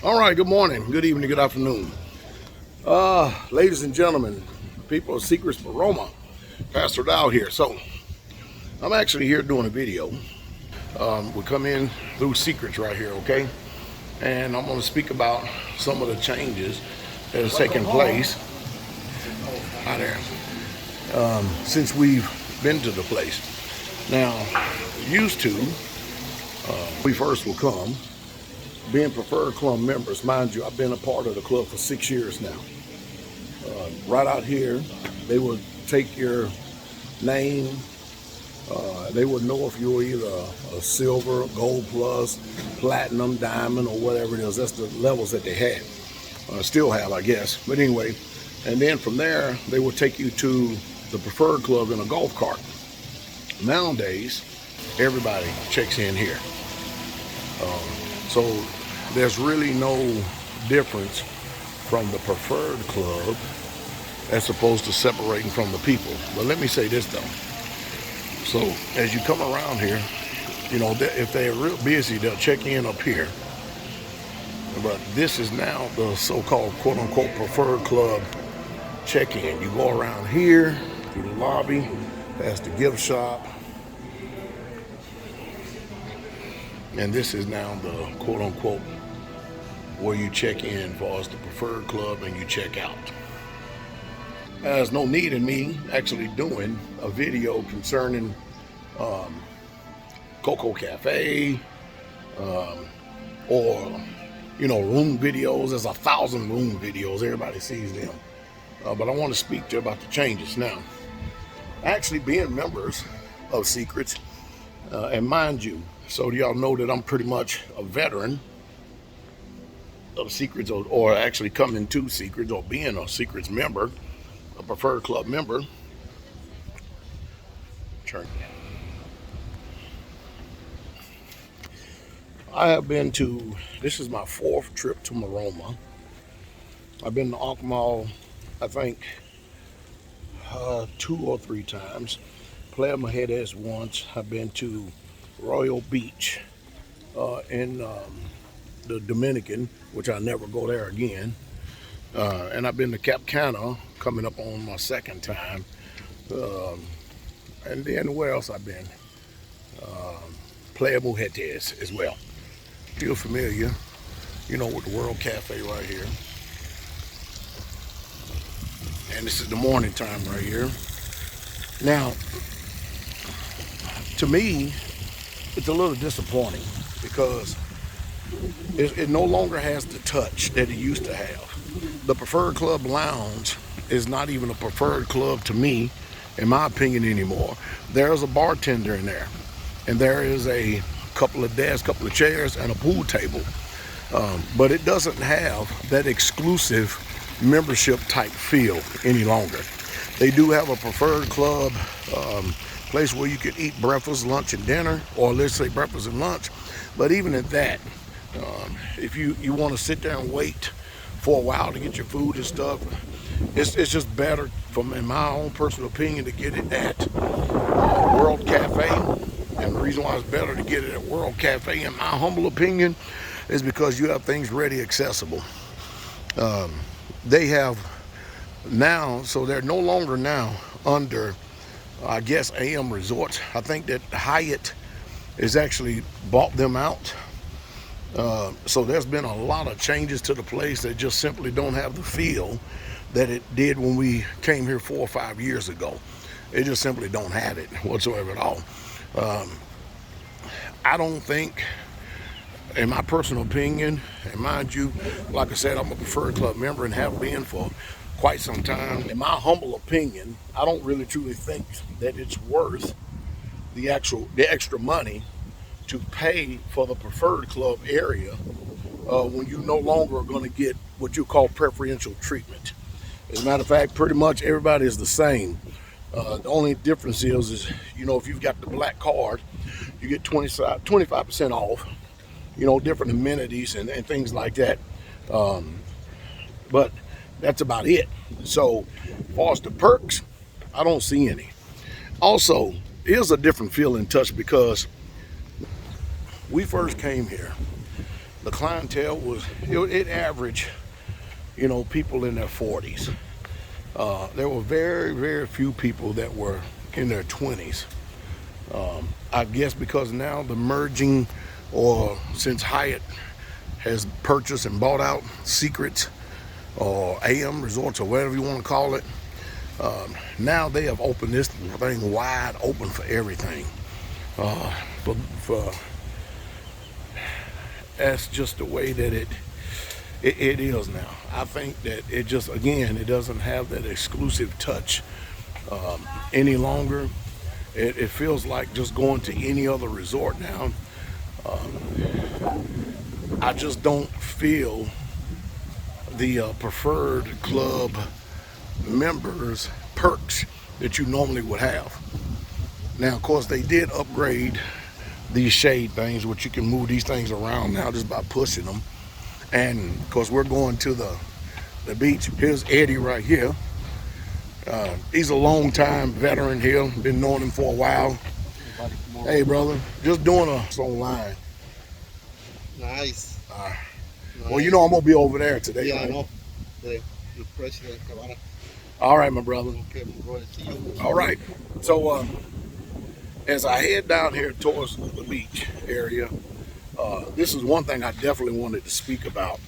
All right, good morning, good evening, good afternoon. Ladies and gentlemen, people of Secrets Maroma, Pastor Dowell here. So, I'm actually here doing a video. We come in through Secrets right here, okay? And I'm going to speak about some of the changes that has taken place out there since we've been to the place. Now, used to, we first will come, being preferred club members, mind you, I've been a part of the club for 6 years now. Right out here, they would take your name. They would know if you were either a silver, gold plus, platinum, diamond, or whatever it is. That's the levels that they had. Still have, I guess. But anyway, and then from there, they would take you to the preferred club in a golf cart. Nowadays, everybody checks in here. So there's really no difference from the preferred club as opposed to separating from the people. But let me say this though. So as you come around here, you know, if they're real busy, they'll check in up here. But this is now the so-called quote-unquote preferred club check-in. You go around here through the lobby, past the gift shop, and this is now the quote-unquote where you check in for us, the preferred club, and you check out. There's no need in me actually doing a video concerning Coco Cafe or, you know, room videos. There's 1,000 room videos. Everybody sees them. But I want to speak to you about the changes now. Actually being members of Secrets, and mind you, so y'all know that I'm pretty much a veteran of Secrets, or actually coming to Secrets, or being a Secrets member, a preferred club member. I have been to, this is my 4th trip to Maroma. I've been to Alcohol, I think, 2 or 3 times. Playa Mujeres once. I've been to Royal Beach in the Dominican, which I never go there again. And I've been to Cap Cana, coming up on my 2nd time. And then where else I've been? Playa Mujeres as well. Feel familiar, you know, with the World Cafe right here. And this is the morning time right here. Now, to me, it's a little disappointing because it no longer has the touch that it used to have. The Preferred Club Lounge is not even a preferred club to me, in my opinion, anymore. There's a bartender in there, and there is a couple of desks, couple of chairs, and a pool table. But it doesn't have that exclusive membership type feel any longer. They do have a preferred club place where you can eat breakfast, lunch, and dinner, or let's say breakfast and lunch. But even at that, if you want to sit there and wait for a while to get your food and stuff, it's just better, from in my own personal opinion, to get it at World Cafe. And the reason why it's better to get it at World Cafe, in my humble opinion, is because you have things ready accessible. They have now, so they're no longer now under, I guess, AM Resorts. I think that Hyatt has actually bought them out. So there's been a lot of changes to the place that just simply don't have the feel that it did when we came here 4 or 5 years ago. It just simply don't have it whatsoever at all. I don't think, in my personal opinion, and mind you, like I said, I'm a preferred club member and have been for quite some time. In my humble opinion, I don't really truly think that it's worth the extra money to pay for the preferred club area when you no longer are going to get what you call preferential treatment. As a matter of fact, pretty much everybody is the same. The only difference is, you know, if you've got the black card, you get 25% off, you know, different amenities and things like that. But that's about it. So, as far as the perks, I don't see any. Also, here's a different feel and touch, because we first came here The clientele was, it averaged, people in their 40s. There were very, very few people that were in their 20s. I guess because now the merging, or since Hyatt has purchased and bought out Secrets or AM Resorts or whatever you want to call it, now they have opened this thing wide open for everything. That's just the way that it is now. I think that it just, again, it doesn't have that exclusive touch any longer. It feels like just going to any other resort now. I just don't feel the preferred club members perks that you normally would have. Now, of course, they did upgrade these shade things, which you can move these things around now just by pushing them. And of course, we're going to the beach. Here's Eddie right here. He's a long-time veteran here. Been knowing him for a while. Hey, brother, just doing us online. Nice. Nice. Well, I'm gonna be over there today. Yeah, right? I know. The president. All right, my brother. Okay, I'm going to see you. All right. So, as I head down here towards the beach area, this is one thing I definitely wanted to speak about,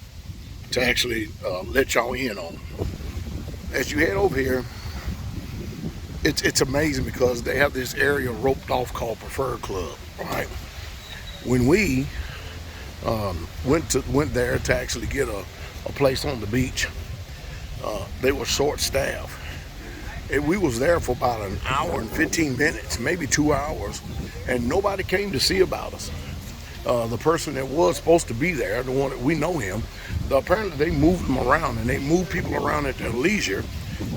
to actually let y'all in on. As you head over here, it's amazing because they have this area roped off called Preferred Club, right? When we went there to actually get a place on the beach, they were short-staffed. We was there for about an hour and 15 minutes, maybe 2 hours, and nobody came to see about us. The person that was supposed to be there, the one that we know him, apparently they moved him around, and they move people around at their leisure.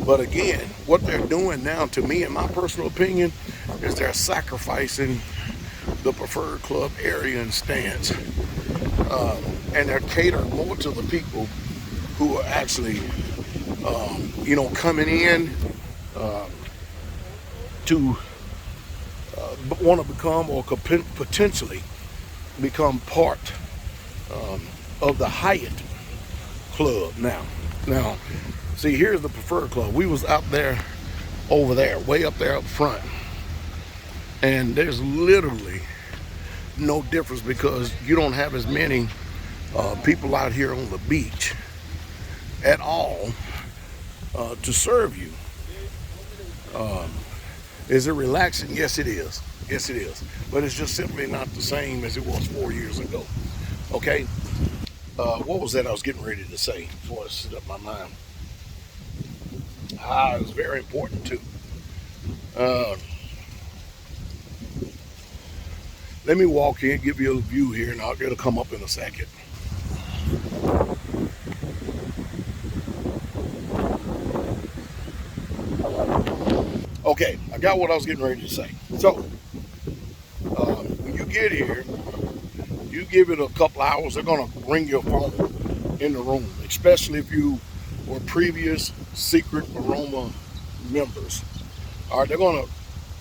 But again, what they're doing now, to me, in my personal opinion, is they're sacrificing the Preferred Club area and stands. And they're catering more to the people who are actually, coming in to want to become, or could potentially become part of the Hyatt Club now. Now, see, here's the Preferred Club. We was out there, over there, way up there up front. And there's literally no difference because you don't have as many people out here on the beach at all to serve you. Is it relaxing? Yes, it is. Yes, it is. But it's just simply not the same as it was 4 years ago. Okay? What was that I was getting ready to say before I set up my mind? It was very important too. Let me walk in, give you a view here, and it'll come up in a second. Okay, I got what I was getting ready to say. So, when you get here, you give it a couple hours, they're going to ring your phone in the room, especially if you were previous Secret Maroma members. All right,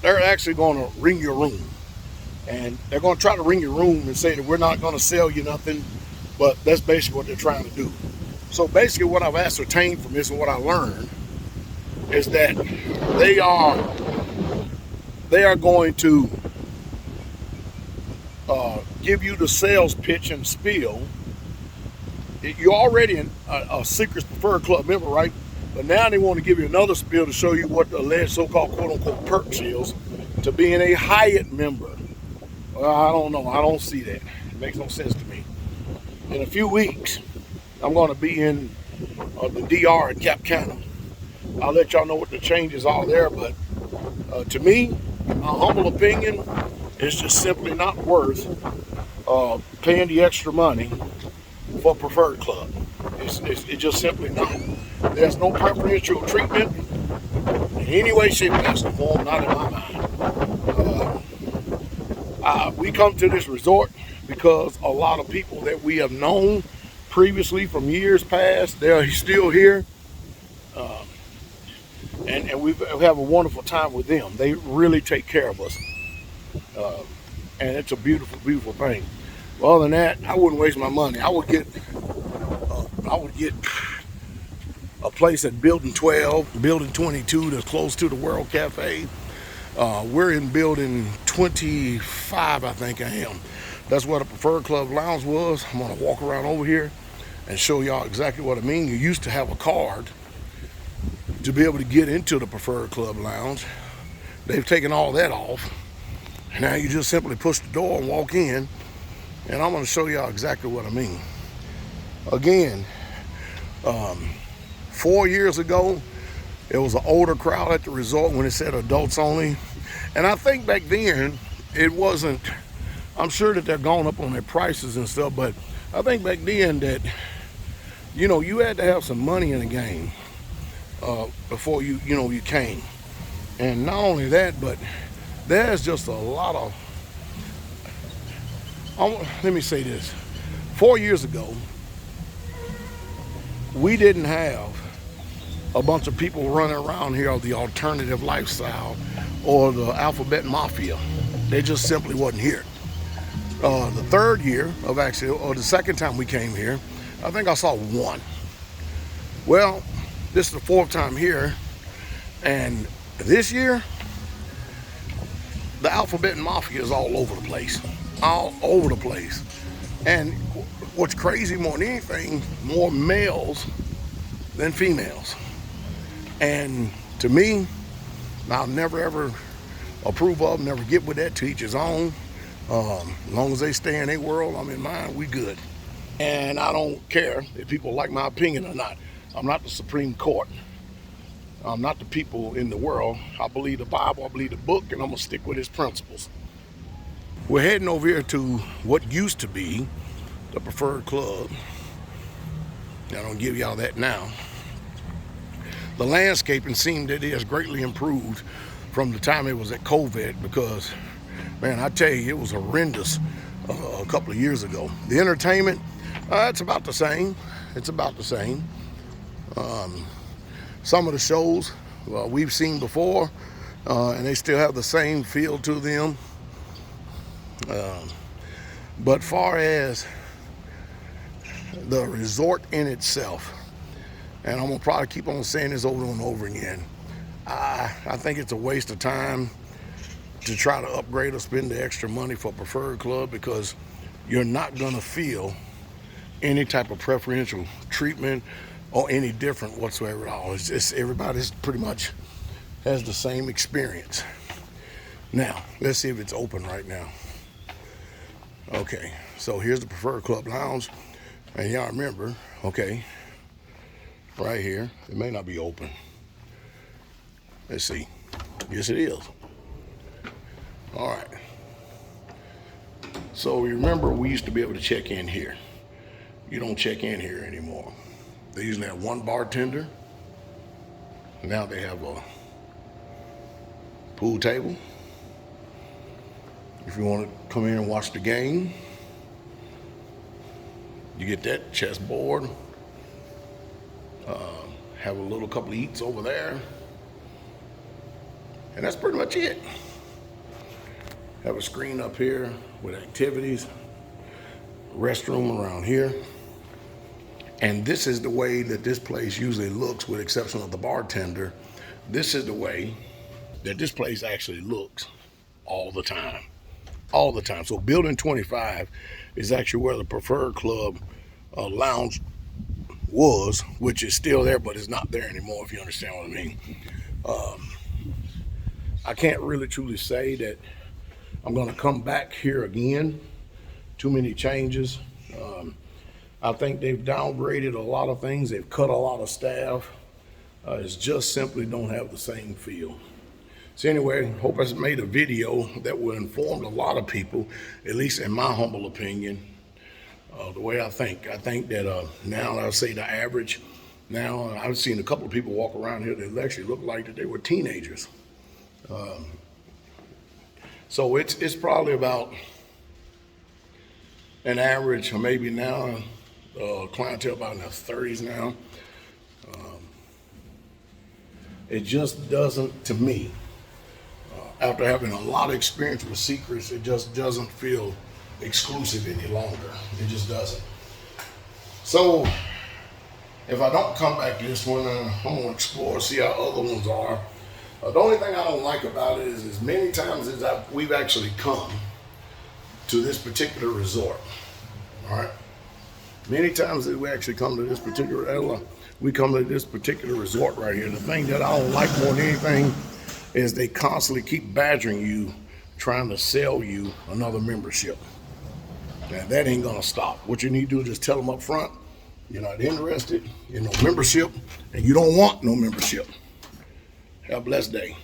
they're actually going to ring your room. And they're going to try to ring your room and say that we're not going to sell you nothing, but that's basically what they're trying to do. So basically what I've ascertained from this and what I learned is that they are going to give you the sales pitch and spiel. You're already a Secret Preferred Club member, right? But now they want to give you another spiel to show you what the alleged so-called quote-unquote perks is to being a Hyatt member. Well, I don't know. I don't see that. It makes no sense to me. In a few weeks, I'm going to be in the DR at Cap Cana. I'll let y'all know what the changes are there, but to me, my humble opinion, it's just simply not worth paying the extra money for Preferred Club. It's just simply not. There's no preferential treatment in any way, shape, or form, not in my mind. We come to this resort because a lot of people that we have known previously from years past, they're still here. And we have a wonderful time with them. They really take care of us. And it's a beautiful, beautiful thing. Other than that, I wouldn't waste my money. I would get a place at Building 12, Building 22 that's close to the World Cafe. We're in Building 25, I think I am. That's where the Preferred Club Lounge was. I'm gonna walk around over here and show y'all exactly what I mean. You used to have a card to be able to get into the Preferred Club Lounge. They've taken all that off. Now you just simply push the door and walk in, and I'm gonna show y'all exactly what I mean. Again, 4 years ago, it was an older crowd at the resort when it said adults only. And I think back then, it wasn't, I'm sure that they're gone up on their prices and stuff, but I think back then that, you know, you had to have some money in the game before you came. And not only that, but there's just a lot of, let me say this. 4 years ago, we didn't have a bunch of people running around here of the alternative lifestyle or the alphabet mafia. They just simply wasn't here. The third year of actually, or the second time we came here, I think I saw one. Well, this is the fourth time here, and this year, the alphabet mafia is all over the place. All over the place. And what's crazy more than anything, more males than females. And to me, I'll never ever approve of, never get with that, to each his own. As long as they stay in their world, I'm in mine, we good. And I don't care if people like my opinion or not. I'm not the Supreme Court. I'm not the people in the world. I believe the Bible, I believe the book, and I'm gonna stick with its principles. We're heading over here to what used to be the Preferred Club. I don't give y'all that now. The landscaping seemed that it has greatly improved from the time it was at COVID, because, man, I tell you, it was horrendous a couple of years ago. The entertainment, it's about the same. It's about the same. Some of the shows we've seen before, and they still have the same feel to them. But far as the resort in itself, and I'm gonna probably keep on saying this over and over again, I think it's a waste of time to try to upgrade or spend the extra money for Preferred Club, because you're not gonna feel any type of preferential treatment or any different whatsoever at all. It's just everybody's pretty much has the same experience. Now, let's see if it's open right now. Okay, so here's the Preferred Club Lounge, and y'all remember, okay, right here, it may not be open. Let's see. Yes, it is. All right. So you remember, we used to be able to check in here. You don't check in here anymore. They usually have one bartender. Now they have a pool table. If you want to come in and watch the game, you get that chessboard. Have a little couple of eats over there. And that's pretty much it. Have a screen up here with activities, restroom around here. And this is the way that this place usually looks, with exception of the bartender. This is the way that this place actually looks all the time. All the time. So Building 25 is actually where the Preferred Club Lounge was, which is still there, but it's not there anymore, if you understand what I mean. I can't really truly say that I'm going to come back here again. Too many changes. I think they've downgraded a lot of things. They've cut a lot of staff. It's just simply don't have the same feel. So anyway, hope I made a video that will inform a lot of people, at least in my humble opinion, the way I think. I think that now, I'll say the average, now I've seen a couple of people walk around here that actually look like that they were teenagers. So it's probably about an average, or maybe now, clientele about in their 30s now. It just doesn't, to me, after having a lot of experience with secrets, it just doesn't feel exclusive any longer. It just doesn't. So if I don't come back to this one, I'm gonna explore, see how other ones are. The only thing I don't like about it is as many times as we've actually come to this particular resort. All right. Many times that we actually come to this particular resort right here. The thing that I don't like more than anything is they constantly keep badgering you, trying to sell you another membership. And that ain't gonna stop. What you need to do is just tell them up front, you're not interested in no membership, and you don't want no membership. Have a blessed day.